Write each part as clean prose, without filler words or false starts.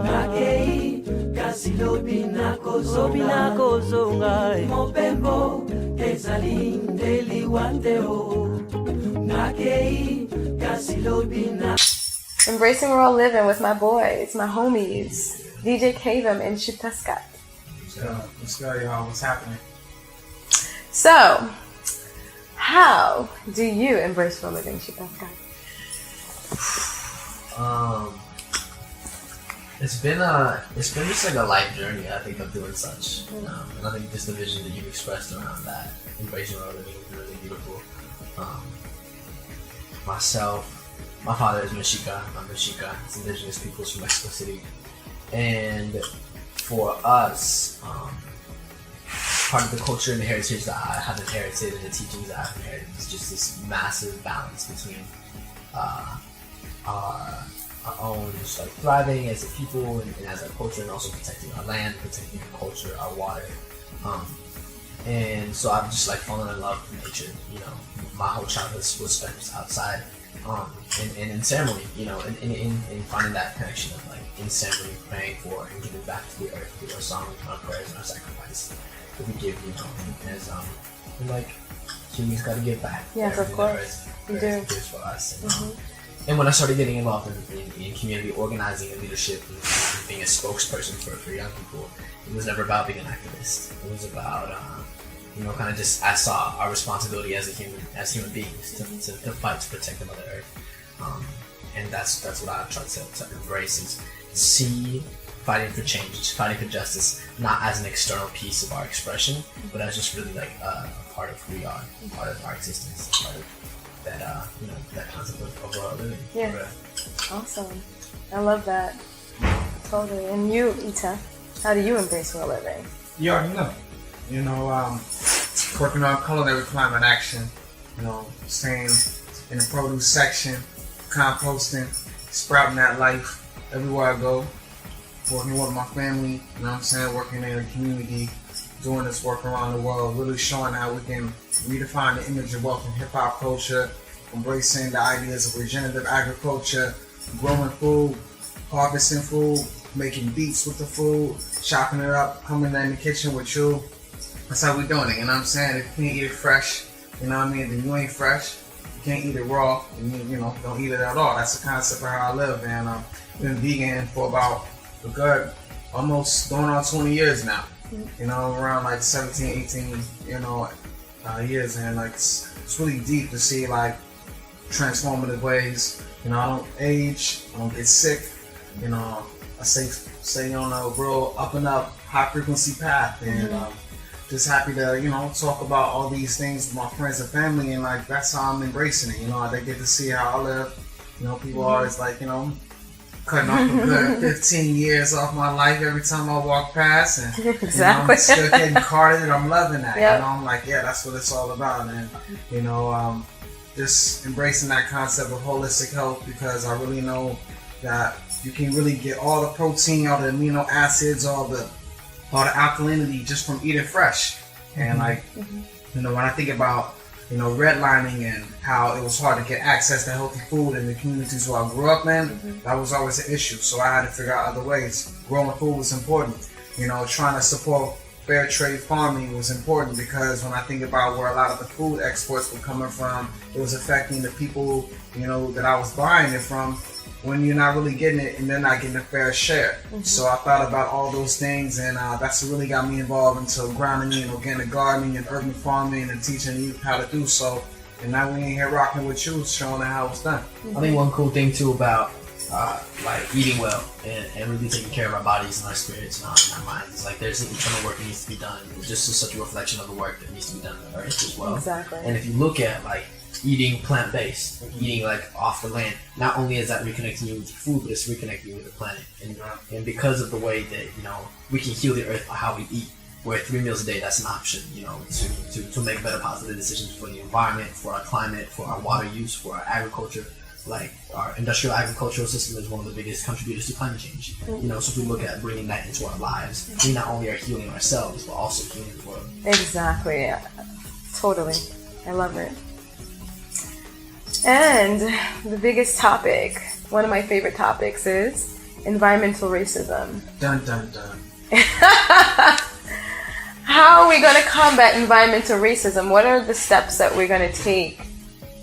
Nakei kasi lobi nako zongai mopembo ezali ndeli wanteo Nakei kasi lobi na. Embracing World Living with my boys, my homies, DJ Kavem and Xiuhtezcatl. Let's go, y'all. What's happening? So, how do you embrace world living, Xiuhtezcatl? It's been just like a life journey, I think, of doing such. And I think just the vision that you've expressed around that, embracing world living, is really beautiful. My father is Mexica. I'm Mexica. It's indigenous peoples from Mexico City. And for us, part of the culture and the heritage that I have inherited and the teachings that I've inherited is just this massive balance between our own just like thriving as a people and as a culture, and also protecting our land, protecting our culture, our water. And so I've just like fallen in love with nature. You know, my whole childhood was spent outside, and in ceremony. You know, in finding that connection of like in ceremony, praying for and giving back to the earth through our songs, our prayers, and our sacrifice that we give. You know, as like humans got to give back. Yes, of course, you do. For us. And when I started getting involved in community organizing and leadership and being a spokesperson for young people, it was never about being an activist. It was about, kind of just, I saw our responsibility as human beings to fight to protect the Mother Earth. And that's what I try to embrace, is see fighting for change, fighting for justice, not as an external piece of our expression, but as just really like a part of who we are, part of our existence, part of that concept of world living. Yeah. Awesome. I love that. Totally. And you, Ietef, how do you embrace world living? You already know. Working on culinary climate action, staying in the produce section, composting, sprouting that life everywhere I go, working with my family, working in the community, doing this work around the world, really showing how we can redefine the image of wealth in hip-hop culture, embracing the ideas of regenerative agriculture, growing food, harvesting food, making beats with the food, chopping it up, coming in the kitchen with you. That's how we're doing it, If you can't eat it fresh, then you ain't fresh. You can't eat it raw, and don't eat it at all. That's the concept of how I live, and I've been vegan for about a good, almost going on 20 years now. Around like 17, 18, years, and like it's really deep to see like transformative ways. I don't age, I don't get sick. I stay on a real up and up, high frequency path, and just happy to talk about all these things with my friends and family, and like that's how I'm embracing it. They get to see how I live. People always like cutting off a good 15 years off my life every time I walk past, and exactly. I'm still getting carded, and I'm loving that. Yep. I'm like, yeah, that's what it's all about, and just embracing that concept of holistic health, because I really know that you can really get all the protein, all the amino acids, all the alkalinity just from eating fresh. And when I think about redlining and how it was hard to get access to healthy food in the communities where I grew up in, that was always an issue. So I had to figure out other ways. Growing food was important. Trying to support fair trade farming was important, because when I think about where a lot of the food exports were coming from, it was affecting the people, that I was buying it from, when you're not really getting it and they're not getting a fair share. So I thought about all those things, and that's what really got me involved into grounding me in organic gardening and urban farming and teaching youth how to do so. And now we in here rocking with you, showing how it's done. I think one cool thing too about like eating well and really taking care of our bodies and our spirits and our minds is like there's internal work that needs to be done. It's just such a reflection of the work that needs to be done on Earth as well. Exactly. And if you look at like eating plant-based, eating like off the land, not only is that reconnecting you with food, but it's reconnecting you with the planet. And because of the way that we can heal the earth by how we eat, where 3 meals a day, that's an option, to make better positive decisions for the environment, for our climate, for our water use, for our agriculture. Like our industrial agricultural system is one of the biggest contributors to climate change. So if we look at bringing that into our lives, we not only are healing ourselves, but also healing the world. Exactly. Yeah. Totally. I love it. And the biggest topic one of my favorite topics is environmental racism. Dun dun dun. How are we going to combat environmental racism? What are the steps that we're going to take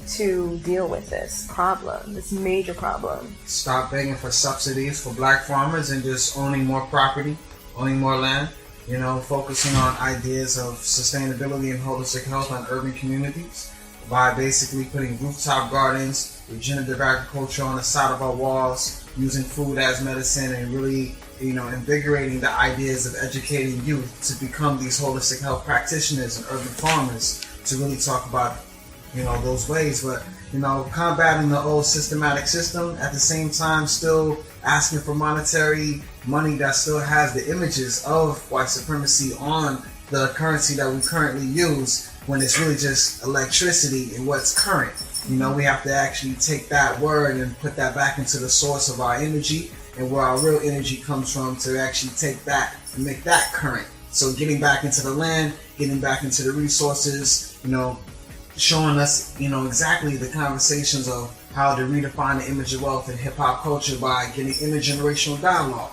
to deal with this problem, this major problem? Stop begging for subsidies for black farmers and just owning more property, owning more land. You know, focusing on ideas of sustainability and holistic health on urban communities by basically putting rooftop gardens, regenerative agriculture on the side of our walls, using food as medicine, and really, you know, invigorating the ideas of educating youth to become these holistic health practitioners and urban farmers to really talk about, you know, those ways. But, you know, combating the old systematic system, at the same time still asking for monetary money that still has the images of white supremacy on the currency that we currently use, when it's really just electricity and what's current. You know, we have to actually take that word and put that back into the source of our energy and where our real energy comes from, to actually take that and make that current. So getting back into the land, getting back into the resources, you know, showing us, you know, exactly the conversations of how to redefine the image of wealth in hip-hop culture by getting intergenerational dialogue,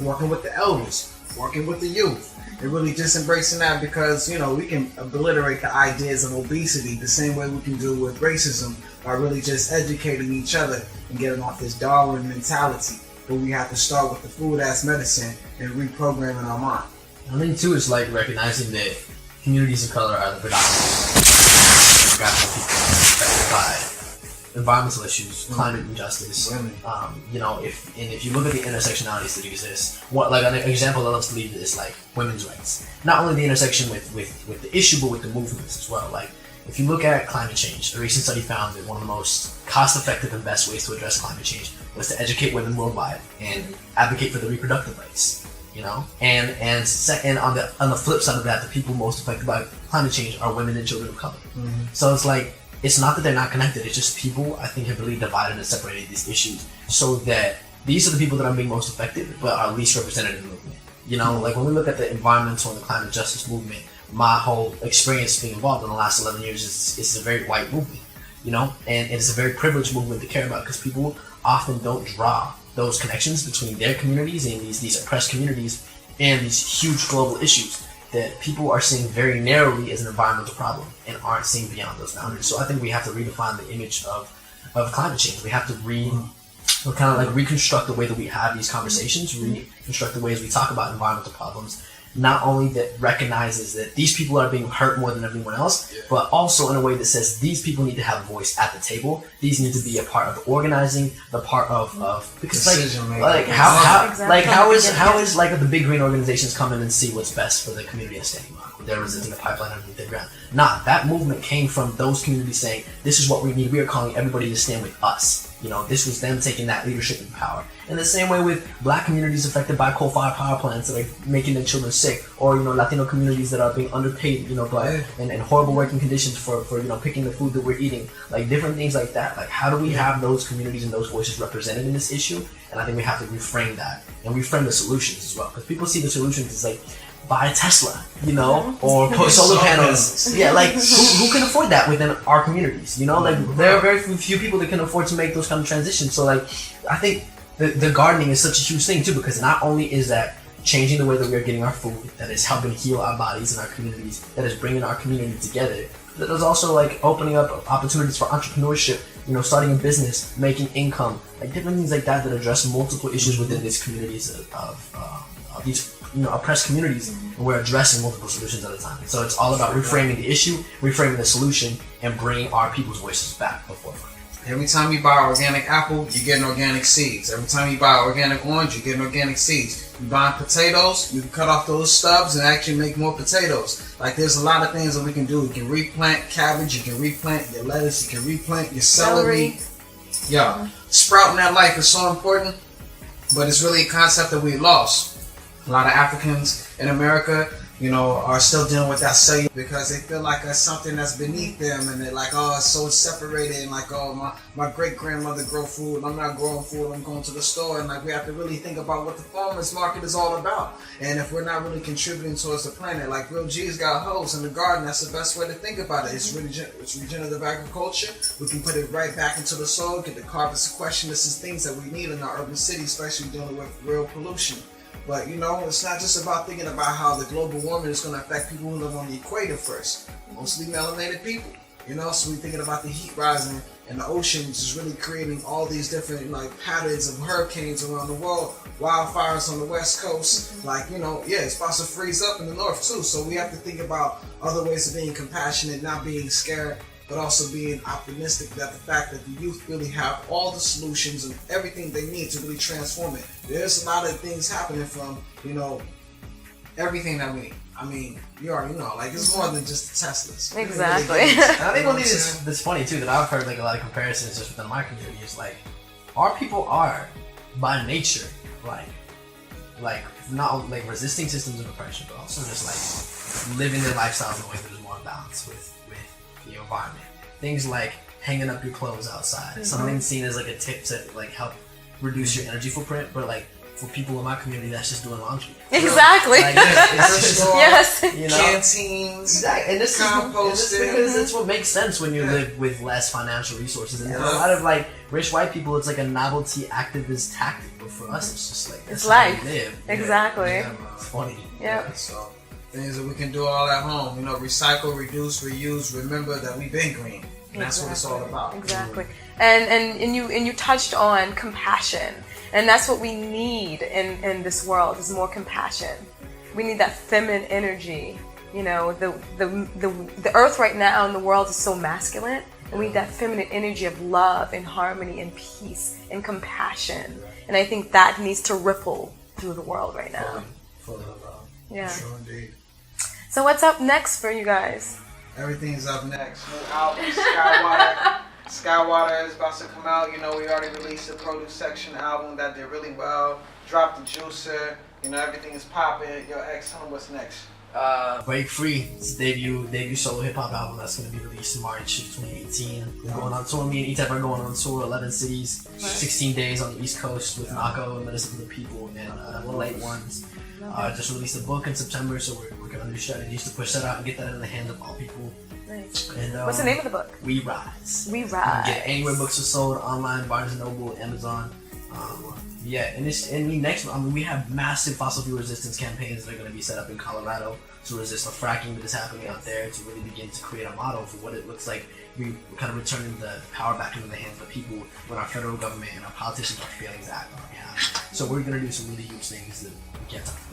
working with the elders, working with the youth, and really just embracing that, because, you know, we can obliterate the ideas of obesity the same way we can do with racism by really just educating each other and getting off this Darwin mentality. But we have to start with the food as medicine and reprogramming our mind. I think too, it's like recognizing that communities of color are the predominant people affected by environmental issues, climate injustice. You know, if you look at the intersectionalities that exist, what, like an example I love to leave is like women's rights. Not only the intersection with the issue, but with the movements as well. Like, if you look at climate change, a recent study found that one of the most cost-effective and best ways to address climate change was to educate women worldwide and advocate for the reproductive rights. You know, and on the flip side of that, the people most affected by climate change are women and children of color. So it's like, it's not that they're not connected, it's just people, I think, have really divided and separated these issues so that these are the people that are being most affected but are least represented in the movement. You know, like when we look at the environmental and the climate justice movement, my whole experience being involved in the last 11 years is a very white movement, you know, and it's a very privileged movement to care about, because people often don't draw those connections between their communities and these oppressed communities and these huge global issues that people are seeing very narrowly as an environmental problem and aren't seeing beyond those boundaries. So I think we have to redefine the image of climate change. We have to reconstruct the way that we have these conversations, reconstruct the ways we talk about environmental problems, not only that recognizes that these people are being hurt more than everyone else, but also in a way that says these people need to have a voice at the table. These need to be a part of the organizing, the part of because how is like the big green organizations come in and see what's best for the community of Standing Rock with their resisting the pipeline underneath the ground? Nah, that movement came from those communities saying, this is what we need. We are calling everybody to stand with us. You know, this was them taking that leadership and power. In the same way with black communities affected by coal-fired power plants that are making their children sick, or, you know, Latino communities that are being underpaid, you know, and horrible working conditions for you know, picking the food that we're eating, like different things like that. Like, how do we have those communities and those voices represented in this issue? And I think we have to reframe that and reframe the solutions as well, because people see the solutions as like, buy a Tesla, you know, or put solar panels. Yeah, like who can afford that within our communities? You know, like there are very few people that can afford to make those kind of transitions. So like, I think the gardening is such a huge thing too, because not only is that changing the way that we are getting our food, that is helping heal our bodies and our communities, that is bringing our community together, that is also like opening up opportunities for entrepreneurship, you know, starting a business, making income, like different things like that address multiple issues within these communities of these, you know, oppressed communities, and we're addressing multiple solutions at a time. So it's all about reframing the issue, reframing the solution, and bringing our people's voices back before. Every time you buy organic apple, you get an organic seeds. Every time you buy organic orange, you get an organic seeds. You buy potatoes, you can cut off those stubs and actually make more potatoes. Like, there's a lot of things that we can do. You can replant cabbage, you can replant your lettuce, you can replant your celery. Yeah, sprouting that life is so important, but it's really a concept that we lost. A lot of Africans in America, are still dealing with that cellular because they feel like it's something that's beneath them, and they're like, oh, it's so separated, and like, oh, my great grandmother grow food, and I'm not growing food, I'm going to the store, and like we have to really think about what the farmers market is all about. And if we're not really contributing towards the planet, like Real G's got hoes in the garden, that's the best way to think about it. It's regenerative agriculture. We can put it right back into the soil, get the carbon sequestration. This is things that we need in our urban cities, especially dealing with real pollution. But it's not just about thinking about how the global warming is going to affect people who live on the equator first, mostly melanated people. So we're thinking about the heat rising and the oceans is really creating all these different patterns of hurricanes around the world, wildfires on the west coast. It's about to freeze up in the north too. So we have to think about other ways of being compassionate, not being scared, but also being optimistic that the fact that the youth really have all the solutions and everything they need to really transform it. There's a lot of things happening from, everything that we need. I mean, you already know, it's more than just the Teslas. Exactly. And I think one thing that's funny too, that I've heard a lot of comparisons just within my community is our people are by nature not resisting systems of oppression, but also just living their lifestyles in a way that is more in balance with the environment. Things like hanging up your clothes outside, something seen as a tip to help reduce your energy footprint, but for people in my community, that's just doing laundry. Exactly. Yes. Canteens. Exactly. And this is because it's what makes sense when you live with less financial resources. And a lot of rich white people, it's a novelty activist tactic, but for us, it's just it's life. How we live. Exactly. It's funny. Yeah. So things that we can do all at home. Recycle, reduce, reuse. Remember that we've been green. And that's what it's all about. Exactly. And you touched on compassion. And that's what we need in this world is more compassion. We need that feminine energy. The earth right now in the world is so masculine. And we need that feminine energy of love and harmony and peace and compassion. And I think that needs to ripple through the world right now. Full of love. Yeah. Sure indeed. So what's up next for you guys? Everything's up next. New album, Skywater. Skywater is about to come out. We already released the produce section album that did really well. Dropped the juicer. Everything is popping. Yo, X, tell me what's next. Break Free. It's a debut solo hip hop album that's going to be released in March of 2018. We're going on tour. Me and Ietef are going on tour, 11 cities, 16 days on the East Coast with Nako and Medicine for the People and the Late Ones. Just released a book in September, so we're working on new strategies to push that out and get that in the hands of all people. Nice. And, what's the name of the book? We Rise. We You can Rise. get it anywhere books are sold, online, Barnes & Noble, Amazon. We have massive fossil fuel resistance campaigns that are going to be set up in Colorado to resist the fracking that is happening out there, to really begin to create a model for what it looks like. We're kind of returning the power back into the hands of the people when our federal government and our politicians are failing to act on our behalf. So we're going to do some really huge things that we can't talk about.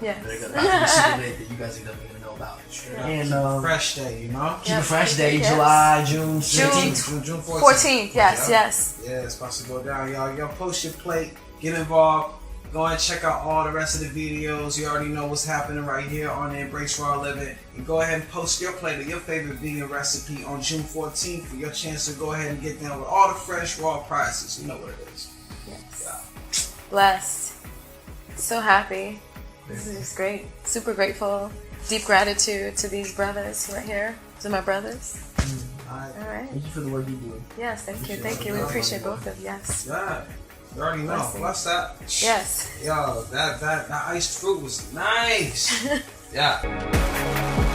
Yes. They're going to be super late that you guys are definitely going to know about. And fresh day, Keep a fresh day, July, June 14th. June 14th, yes. Yeah, it's about to go down, y'all. Y'all post your plate, get involved. Go and check out all the rest of the videos. You already know what's happening right here on the Embrace Raw Living. And go ahead and post your plate of your favorite vegan recipe on June 14th for your chance to go ahead and get down with all the fresh raw prizes. You know what it is. Yes. Yeah. Blessed. So happy. This is just great. Super grateful. Deep gratitude to these brothers right here. To my brothers. All right. All right. Thank you for the work you do. Yes, thank you. Thank you. We appreciate both of you. Yes. Yeah. You already know. What's that? Yes. Yo, that iced fruit was nice. Yeah.